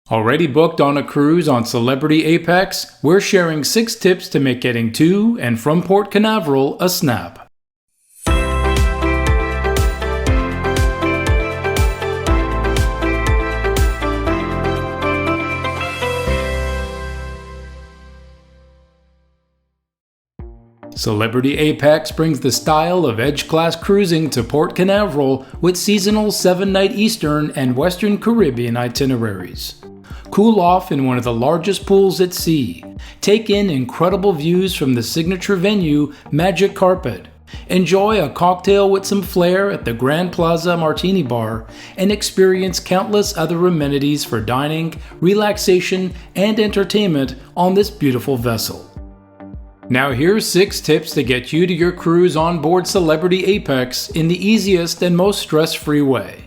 Already booked on a cruise on Celebrity Apex? We're sharing 6 tips to make getting to and from Port Canaveral a snap. Celebrity Apex brings the style of edge-class cruising to Port Canaveral with seasonal 7-night Eastern and Western Caribbean itineraries. Cool off in one of the largest pools at sea. Take in incredible views from the signature venue, Magic Carpet. Enjoy a cocktail with some flair at the Grand Plaza Martini Bar and experience countless other amenities for dining, relaxation, and entertainment on this beautiful vessel. Now here's 6 tips to get you to your cruise on board Celebrity Apex in the easiest and most stress-free way.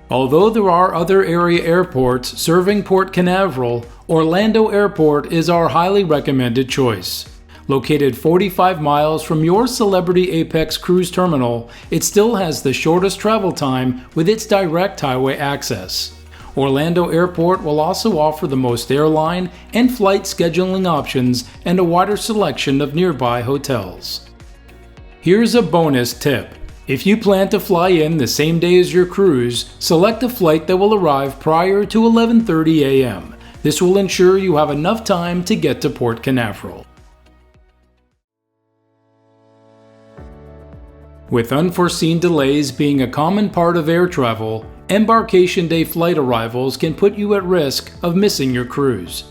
Although there are other area airports serving Port Canaveral, Orlando Airport is our highly recommended choice. Located 45 miles from your Celebrity Apex cruise terminal, it still has the shortest travel time with its direct highway access. Orlando Airport will also offer the most airline and flight scheduling options and a wider selection of nearby hotels. Here's a bonus tip. If you plan to fly in the same day as your cruise, select a flight that will arrive prior to 11:30 a.m. This will ensure you have enough time to get to Port Canaveral. With unforeseen delays being a common part of air travel, embarkation day flight arrivals can put you at risk of missing your cruise.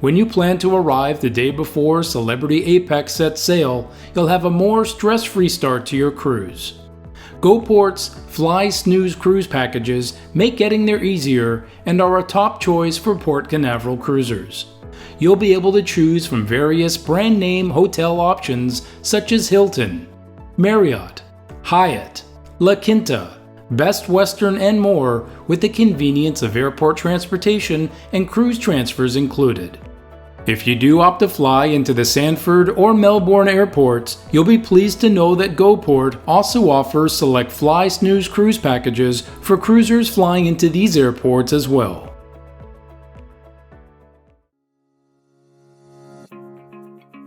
When you plan to arrive the day before Celebrity Apex sets sail, you'll have a more stress-free start to your cruise. GoPort's Fly Snooze cruise packages make getting there easier and are a top choice for Port Canaveral cruisers. You'll be able to choose from various brand name hotel options such as Hilton, Marriott, Hyatt, La Quinta, Best Western, and more, with the convenience of airport transportation and cruise transfers included. If you do opt to fly into the Sanford or Melbourne airports, you'll be pleased to know that GoPort also offers select Fly Snooze cruise packages for cruisers flying into these airports as well.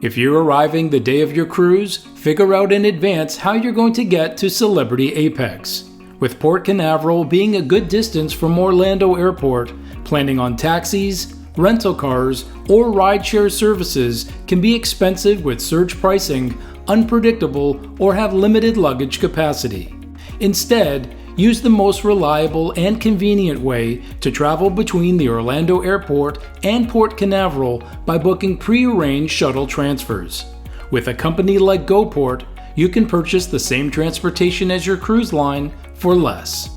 If you're arriving the day of your cruise, figure out in advance how you're going to get to Celebrity Apex. With Port Canaveral being a good distance from Orlando Airport, planning on taxis, rental cars, or rideshare services can be expensive with surge pricing, unpredictable, or have limited luggage capacity. Instead, use the most reliable and convenient way to travel between the Orlando Airport and Port Canaveral by booking pre-arranged shuttle transfers. With a company like GoPort, you can purchase the same transportation as your cruise line for less.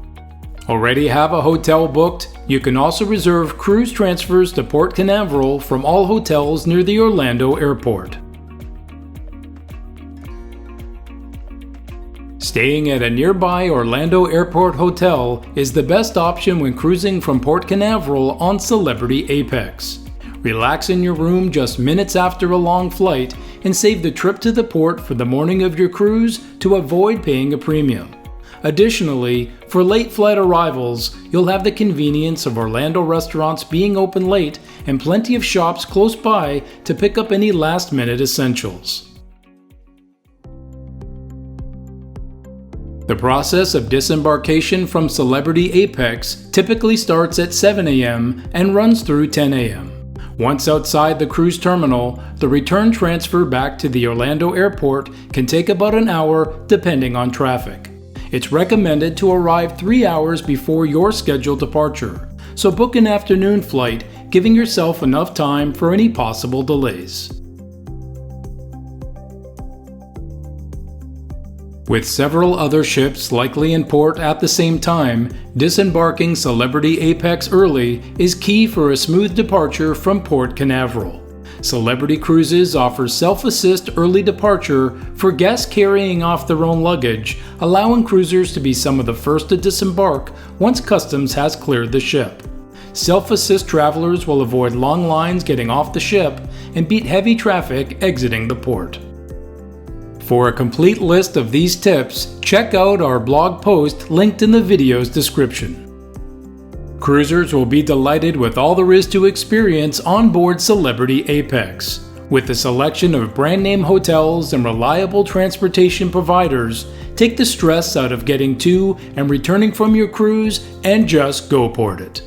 Already have a hotel booked? You can also reserve cruise transfers to Port Canaveral from all hotels near the Orlando Airport. Staying at a nearby Orlando Airport hotel is the best option when cruising from Port Canaveral on Celebrity Apex. Relax in your room just minutes after a long flight and save the trip to the port for the morning of your cruise to avoid paying a premium. Additionally, for late flight arrivals, you'll have the convenience of Orlando restaurants being open late and plenty of shops close by to pick up any last-minute essentials. The process of disembarkation from Celebrity Apex typically starts at 7 a.m. and runs through 10 a.m. Once outside the cruise terminal, the return transfer back to the Orlando Airport can take about an hour depending on traffic. It's recommended to arrive 3 hours before your scheduled departure, so book an afternoon flight, giving yourself enough time for any possible delays. With several other ships likely in port at the same time, disembarking Celebrity Apex early is key for a smooth departure from Port Canaveral. Celebrity Cruises offers self-assist early departure for guests carrying off their own luggage, allowing cruisers to be some of the first to disembark once customs has cleared the ship. Self-assist travelers will avoid long lines getting off the ship and beat heavy traffic exiting the port. For a complete list of these tips, check out our blog post linked in the video's description. Cruisers will be delighted with all there is to experience on board Celebrity Apex. With a selection of brand-name hotels and reliable transportation providers, take the stress out of getting to and returning from your cruise and just go port it.